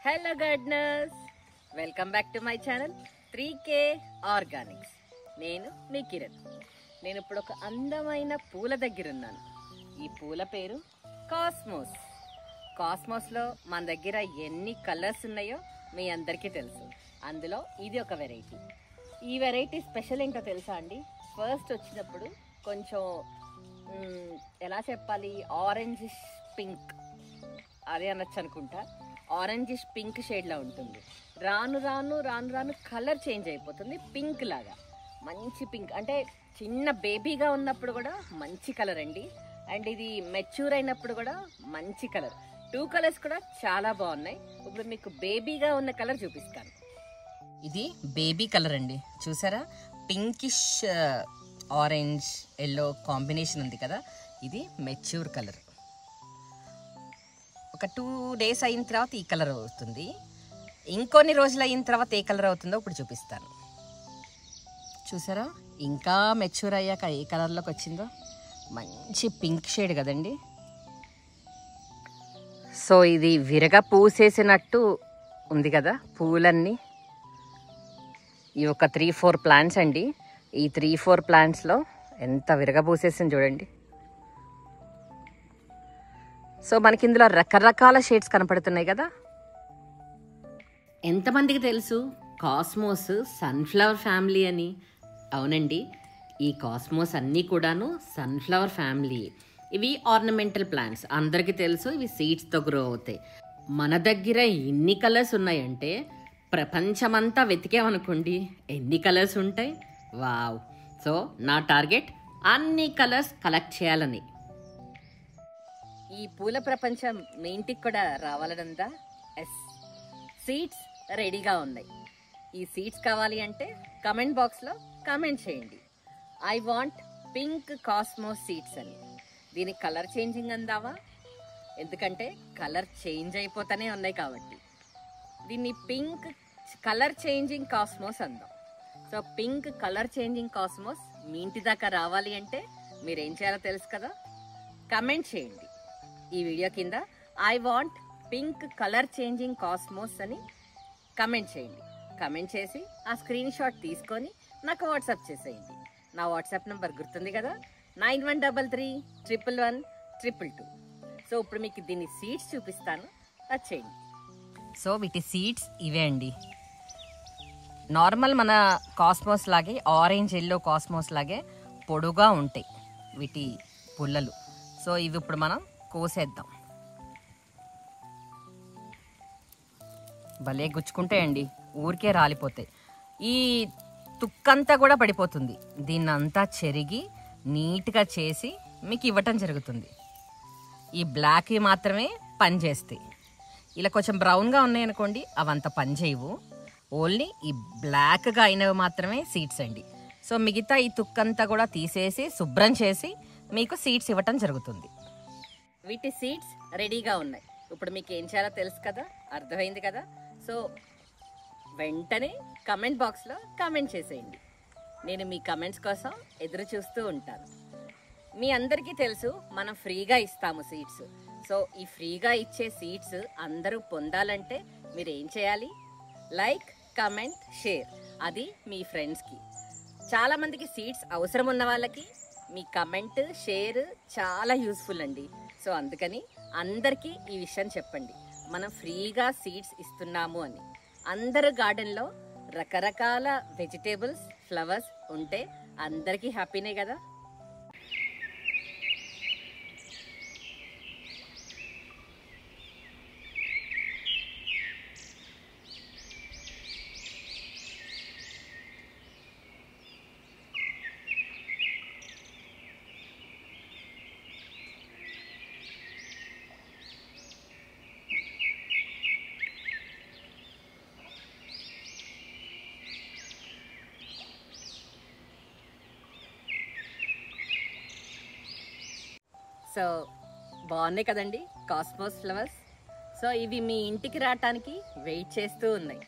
Hello gardeners, welcome back to my channel 3K Organics. నేను మీ కిరణ్. నేను ఇప్పుడు ఒక అందమైన పూల దగ్గర ఉన్నాను. ఈ పూల పేరు కాస్మోస్. కాస్మోస్లో మన దగ్గర ఎన్ని కలర్స్ ఉన్నాయో మీ అందరికీ తెలుసు. అందులో ఇది ఒక వెరైటీ. ఈ వెరైటీ స్పెషల్ ఏంటో తెలుసా అండి? ఫస్ట్ వచ్చినప్పుడు కొంచెం ఎలా చెప్పాలి, ఆరెంజిష్ పింక్ అదే అనొచ్చు అనుకుంటా. ఆరెంజిష్ పింక్ షేడ్లా ఉంటుంది. రాను రాను రాను రాను కలర్ చేంజ్ అయిపోతుంది, పింక్ లాగా. మంచి పింక్ అంటే చిన్న బేబీగా ఉన్నప్పుడు కూడా మంచి కలర్ అండి. అండ్ ఇది మెచ్యూర్ అయినప్పుడు కూడా మంచి కలర్. 2 కలర్స్ కూడా చాలా బాగున్నాయి. ఇప్పుడు మీకు బేబీగా ఉన్న కలర్ చూపిస్తాను. ఇది బేబీ కలర్ అండి, చూసారా? పింకిష్ ఆరెంజ్ ఎల్లో కాంబినేషన్ ఉంది కదా, ఇది మెచ్యూర్ కలర్. ఒక 2 డేస్ అయిన తర్వాత ఈ కలర్ అవుతుంది. ఇంకొన్ని రోజులు అయిన తర్వాత ఏ కలర్ అవుతుందో ఇప్పుడు చూపిస్తాను. చూసారా, ఇంకా మెచ్యూర్ అయ్యాక ఏ కలర్లోకి వచ్చిందో. మంచి పింక్ షేడ్ కదండి. సో ఇది విరగ పూసేసినట్టు ఉంది కదా పూలన్నీ. ఈ ఒక 3-4 ప్లాంట్స్ అండి. ఈ 3-4 ప్లాంట్స్లో ఎంత విరగ పూసేసింది చూడండి. సో మనకి ఇందులో రకరకాల షేడ్స్ కనపడుతున్నాయి కదా. ఎంతమందికి తెలుసు కాస్మోస్ సన్ఫ్లవర్ ఫ్యామిలీ అని? అవునండి, ఈ కాస్మోస్ అన్నీ కూడాను సన్ఫ్లవర్ ఫ్యామిలీ. ఇవి ఆర్నమెంటల్ ప్లాంట్స్, అందరికీ తెలుసు. ఇవి సీడ్స్తో గ్రో అవుతాయి. మన దగ్గర ఎన్ని కలర్స్ ఉన్నాయంటే ప్రపంచమంతా వెతికామనుకోండి ఎన్ని కలర్స్ ఉంటాయి. వావ్! సో నా టార్గెట్ అన్ని కలర్స్ కలెక్ట్ చేయాలని. ఈ పూల ప్రపంచం మీ ఇంటికి కూడా రావాలనుందా? ఎస్, సీడ్స్ రెడీగా ఉన్నాయి. ఈ సీడ్స్ కావాలి అంటే కమెంట్ బాక్స్లో కమెంట్ చేయండి, I want pink cosmos seeds అని. దీనికి కలర్ చేంజింగ్ అందావా? ఎందుకంటే కలర్ చేంజ్ అయిపోతూనే ఉన్నాయి కాబట్టి దీన్ని పింక్ కలర్ చేంజింగ్ కాస్మోస్ అందాం. So pink colour changing cosmos మీ ఇంటి దాకా రావాలి అంటే మీరు ఏం చేయాలో తెలుసు కదా. కమెంట్ చేయండి ఈ వీడియో కింద, I want pink colour changing cosmos అని కమెంట్ చేయండి. కమెంట్ చేసి ఆ స్క్రీన్ షాట్ తీసుకొని నాకు వాట్సాప్ చేసేయండి. నా వాట్సాప్ నెంబర్ గుర్తుంది కదా, 9133111122. సో ఇప్పుడు మీకు దీని సీడ్స్ చూపిస్తాను, వచ్చేయండి. సో వీటి సీడ్స్ ఇవే అండి. నార్మల్ మన కాస్మోస్ లాగే, ఆరెంజ్ ఎల్లో కాస్మోస్ లాగే పొడుగా ఉంటాయి వీటి పుల్లలు. సో ఇవి ఇప్పుడు మనం కోసేద్దాం. భలే గుచ్చుకుంటాయండి, ఊరికే రాలిపోతాయి. ఈ తుక్కంతా కూడా పడిపోతుంది. దీన్నంతా చెరిగి నీట్గా చేసి మీకు ఇవ్వటం జరుగుతుంది. ఈ బ్లాక్ మాత్రమే పని చేస్తాయి. ఇలా కొంచెం బ్రౌన్గా ఉన్నాయనుకోండి, అవంతా పని చేయవు. ఓన్లీ ఈ బ్లాక్గా అయినవి మాత్రమే సీడ్స్ అండి. సో మిగతా ఈ తుక్కంతా కూడా తీసేసి శుభ్రం చేసి మీకు సీడ్స్ ఇవ్వటం జరుగుతుంది. వీటి సీడ్స్ రెడీగా ఉన్నాయి. ఇప్పుడు మీకు ఏం చేయాలో తెలుసు కదా, అర్థమైంది కదా. సో వెంటనే కమెంట్ బాక్స్లో కమెంట్ చేసేయండి. నేను మీ కమెంట్స్ కోసం ఎదురు చూస్తూ ఉంటాను. మీ అందరికీ తెలుసు మనం ఫ్రీగా ఇస్తాము సీడ్స్. సో ఈ ఫ్రీగా ఇచ్చే సీడ్స్ అందరూ పొందాలంటే మీరు ఏం చేయాలి? Like, comment, share. అది మీ ఫ్రెండ్స్కి. చాలామందికి సీడ్స్ అవసరం ఉన్న వాళ్ళకి మీ కమెంట్, షేర్ చాలా యూస్ఫుల్ అండి. సో అందుకని అందరికీ ఈ విషయం చెప్పండి, మనం ఫ్రీగా సీడ్స్ ఇస్తున్నాము అని. అందరు గార్డెన్లో రకరకాల వెజిటేబుల్స్, ఫ్లవర్స్ ఉంటే అందరికీ హ్యాపీనే కదా. సో బాగున్నాయి కదండి కాస్మోస్ ఫ్లవర్స్. సో ఇవి మీ ఇంటికి రావటానికి వెయిట్ చేస్తూ ఉన్నాయి.